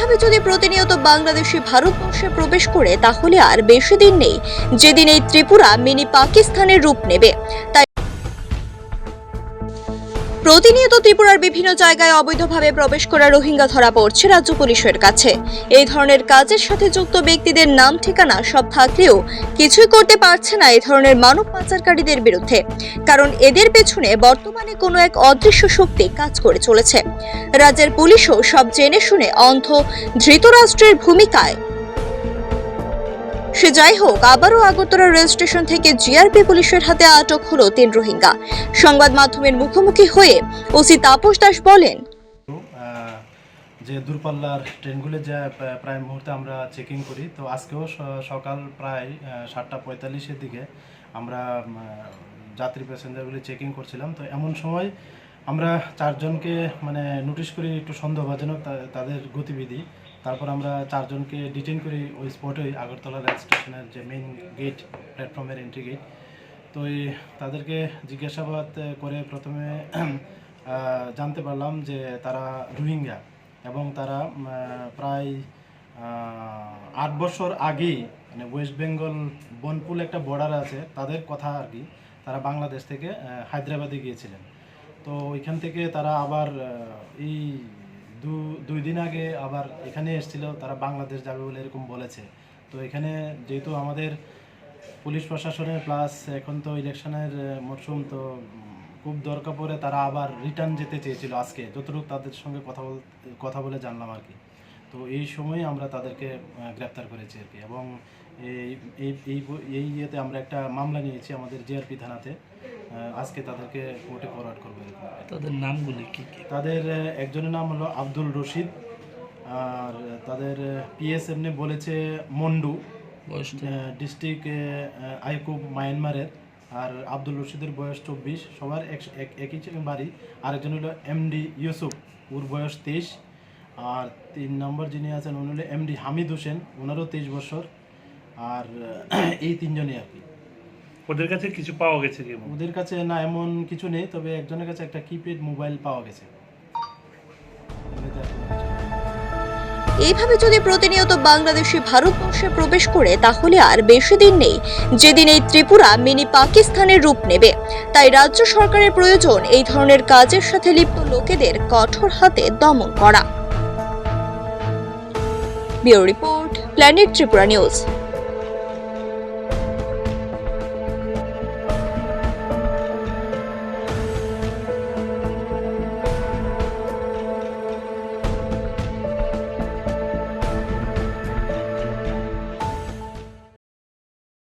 এইভাবে যদি প্রতিনিয়ত বাংলাদেশি ভারতবর্ষে প্রবেশ করে তাহলে আর বেশি দিন নেই যেদিন এই ত্রিপুরা মিনি পাকিস্তানের রূপ নেবে। তাই প্রতিনিয়ত ত্রিপুরার বিভিন্ন জায়গায় অবৈধভাবে প্রবেশ করা রোহিঙ্গা ধরা পড়ছে রাজ্য পুলিশের কাছে। এই ধরনের কাজের সাথে যুক্ত ব্যক্তিদের নাম ঠিকানা সব থাকলেও কিছুই করতে পারছে না এই ধরনের মানব পাচারকারীদের বিরুদ্ধে, কারণ এদের পেছনে বর্তমানে কোনো এক অদৃশ্য শক্তি কাজ করে চলেছে। রাজ্যের পুলিশও সব জেনে শুনে অন্ধ ধৃতরাষ্ট্রের ভূমিকায়। সে যাই হোক, আবারও আগরতলা রেল স্টেশন থেকে জিআরপি পুলিশের হাতে আটক হলো 3 রোহিঙ্গা। সংবাদ মাধ্যমের মুখোমুখি হয়ে ওসি তাপস দাস বলেন, যে দূরপাল্লার ট্রেনগুলো যা প্রায় মুহূর্তে আমরা চেকিং করি, তো আজকেও সকাল প্রায় 7:45-এর দিকে আমরা যাত্রী প্যাসেঞ্জারগুলি চেকিং করছিলাম। তো এমন সময় আমরা 4 জনকে নোটিশ করি একটু সন্দেহভাজনক তাদের গতিবিধি। তারপর আমরা 4 জনকে ডিটেইন করি ওই স্পটেই, আগরতলা রেল স্টেশনের যে মেইন গেট, প্ল্যাটফর্মের এন্ট্রি গেট। তো তাদেরকে জিজ্ঞাসাবাদ করে প্রথমে জানতে পারলাম যে তারা রোহিঙ্গা এবং তারা প্রায় 8 বছর আগেই ওয়েস্ট বেঙ্গল বনপুল একটা বর্ডার আছে, তাদের কথা আর কি, তারা বাংলাদেশ থেকে হায়দ্রাবাদে গিয়েছিলেন। তো ওইখান থেকে তারা আবার এই 2 দিন আগে আবার এখানে এসেছিল, তারা বাংলাদেশ যাবে বলে এরকম বলেছে। তো এখানে যেহেতু আমাদের পুলিশ প্রশাসনের প্লাস এখন তো ইলেকশনের মরশুম, তো খুব দরকার পড়ে তারা আবার রিটার্ন যেতে চেয়েছিল আজকে, যতটুকু তাদের সঙ্গে কথা বলে জানলাম আর কি। তো এই সময় আমরা তাদেরকে গ্রেপ্তার করেছি আর কি, এবং এই ইয়েতে আমরা একটা মামলা নিয়েছি আমাদের জিআরপি থানাতে। আজকে তাদেরকে কোর্টে ফরওয়ার্ড করবো। তাদের নামগুলি কি কি? তাদের একজনের নাম হলো আব্দুল রশিদ, আর তাদের পিএস এমনি বলেছে মন্ডু, ডিস্ট্রিক্ট আইকুব মায়ানমারের। আর আব্দুল রশিদের বয়স 24, সবার একই বাড়ি। আরেকজন হলো এমডি ইউসুফ, ওর বয়স 23। আর 3 নম্বর যিনি আছেন উনি হলো এমডি হামিদ হোসেন, ওনারও 23 বছর। আর এই 3 জনই আর কি। ওদের কাছে কিছু পাওয়া গেছে কি? ওদের কাছে না এমন কিছু নেই, তবে একজনের কাছে একটা কিপ্যাড মোবাইল পাওয়া গেছে। এইভাবে যদি প্রতিনিয়ত বাংলাদেশি ভারতবর্ষে প্রবেশ করে তাহলে আর বেশি দিন নেই যেদিন এই ত্রিপুরা মিনি পাকিস্তানের রূপ নেবে। তাই রাজ্য সরকারের প্রয়োজন এই ধরনের কাজের সাথে লিপ্ত লোকেদের কঠোর হাতে দমন করা। Bureau report, planet Tripura news.